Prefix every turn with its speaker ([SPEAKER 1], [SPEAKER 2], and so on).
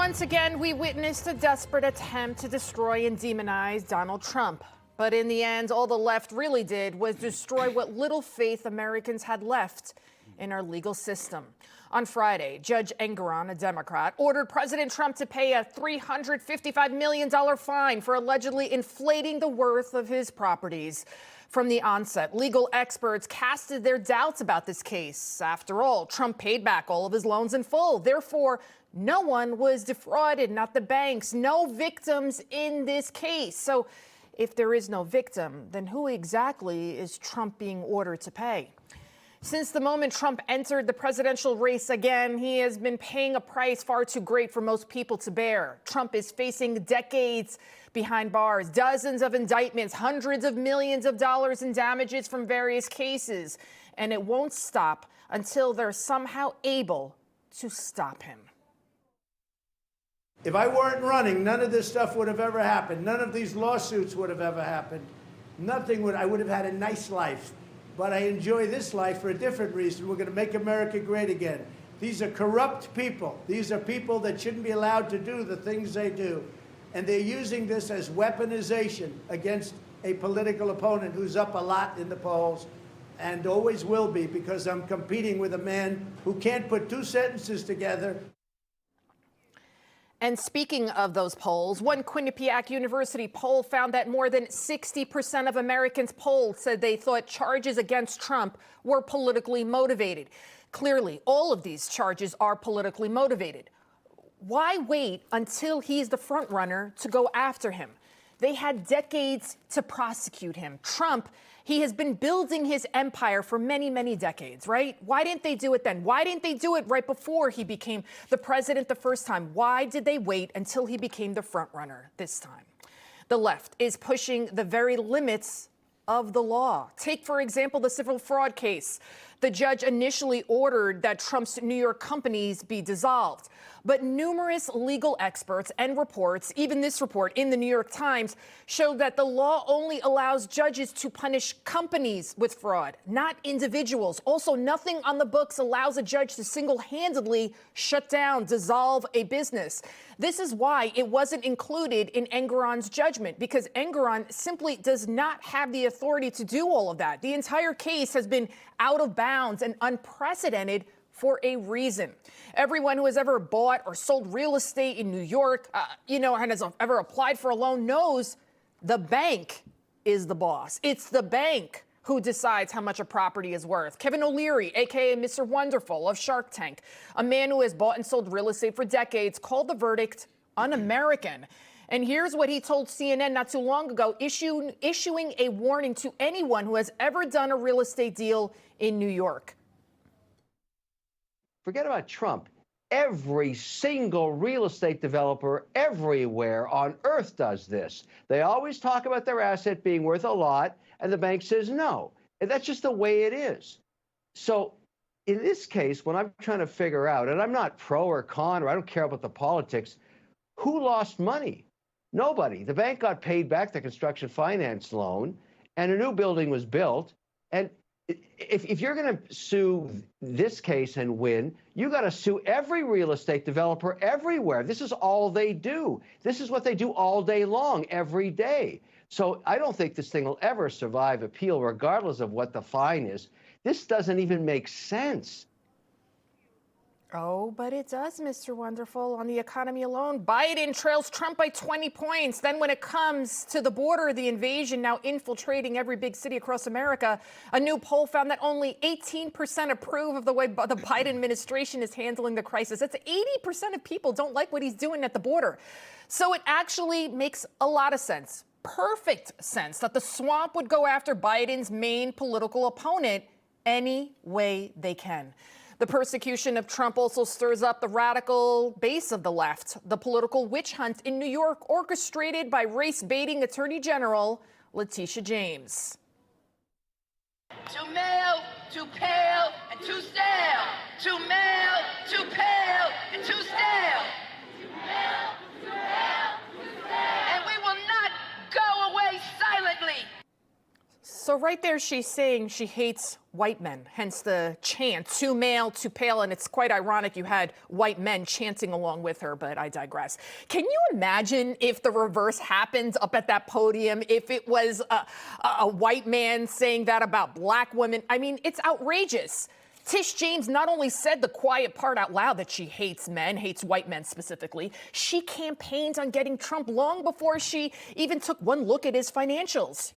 [SPEAKER 1] Once again, we witnessed a desperate attempt to destroy and demonize Donald Trump. But in the end, all the left really did was destroy what little faith Americans had left in our legal system. On Friday, Judge Engoron, a Democrat, ordered President Trump to pay a $355 million fine for allegedly inflating the worth of his properties. From the onset, legal experts casted their doubts about this case. After all, Trump paid back all of his loans in full. Therefore, no one was defrauded, not the banks, no victims in this case. So if there is no victim, then who exactly is Trump being ordered to pay? Since the moment Trump entered the presidential race again, he has been paying a price far too great for most people to bear. Trump is facing decades behind bars, dozens of indictments, hundreds of millions of dollars in damages from various cases. And it won't stop until they're somehow able to stop him.
[SPEAKER 2] If I weren't running, none of this stuff would have ever happened. None of these lawsuits would have ever happened. Nothing would. I would have had a nice life. But I enjoy this life for a different reason. We're going to make America great again. These are corrupt people. These are people that shouldn't be allowed to do the things they do. And they're using this as weaponization against a political opponent who's up a lot in the polls and always will be, because I'm competing with a man who can't put two sentences together.
[SPEAKER 1] And speaking of those polls, one Quinnipiac University poll found that more than 60% of Americans polled said they thought charges against Trump were politically motivated. Clearly, all of these charges are politically motivated. Why wait until he's the front runner to go after him? They had decades to prosecute him. Trump, he has been building his empire for many, many decades, right? Why didn't they do it then? Why didn't they do it right before he became the president the first time? Why did they wait until he became the front runner this time? The left is pushing the very limits of the law. Take, for example, the civil fraud case. The judge initially ordered that Trump's New York companies be dissolved. But numerous legal experts and reports, even this report in the New York Times, showed that the law only allows judges to punish companies with fraud, not individuals. Also, nothing on the books allows a judge to single-handedly shut down, dissolve a business. This is why it wasn't included in Engoron's judgment, because Engoron simply does not have the authority to do all of that. The entire case has been out of bounds and unprecedented for a reason. Everyone who has ever bought or sold real estate in New York, and has ever applied for a loan knows the bank is the boss. It's the bank who decides how much a property is worth. Kevin O'Leary, a.k.a. Mr. Wonderful of Shark Tank, a man who has bought and sold real estate for decades, called the verdict un-American. And here's what he told CNN not too long ago, issuing a warning to anyone who has ever done a real estate deal in New York.
[SPEAKER 3] Forget about Trump. Every single real estate developer everywhere on earth does this. They always talk about their asset being worth a lot, and the bank says no. And that's just the way it is. So in this case, when I'm trying to figure out, and I'm not pro or con, or I don't care about the politics, who lost money? Nobody. The bank got paid back the construction finance loan, and a new building was built. And if you're going to sue this case and win, you got to sue every real estate developer everywhere. This is all they do. This is what they do all day long, every day. So I don't think this thing will ever survive appeal, regardless of what the fine is. This doesn't even make sense.
[SPEAKER 1] Oh, but it does, Mr. Wonderful. On the economy alone, Biden trails Trump by 20 points. Then when it comes to the border, the invasion now infiltrating every big city across America, a new poll found that only 18% approve of the way the Biden administration is handling the crisis. That's 80% of people don't like what he's doing at the border. So it actually makes a lot of sense, perfect sense, that the swamp would go after Biden's main political opponent any way they can. The persecution of Trump also stirs up the radical base of the left. The political witch hunt in New York, orchestrated by race-baiting Attorney General Letitia James.
[SPEAKER 4] Too male, too pale, and too stale. Too male, too pale, and too stale. Too male, too pale, too stale. And we will not go away silently.
[SPEAKER 1] So So right there, she's saying she hates white men, hence the chant, too male, too pale. And it's quite ironic you had white men chanting along with her, but I digress. Can you imagine if the reverse happens up at that podium, if it was a white man saying that about black women? I mean, it's outrageous. Tish James not only said the quiet part out loud that she hates men, hates white men specifically, she campaigned on getting Trump long before she even took one look at his financials.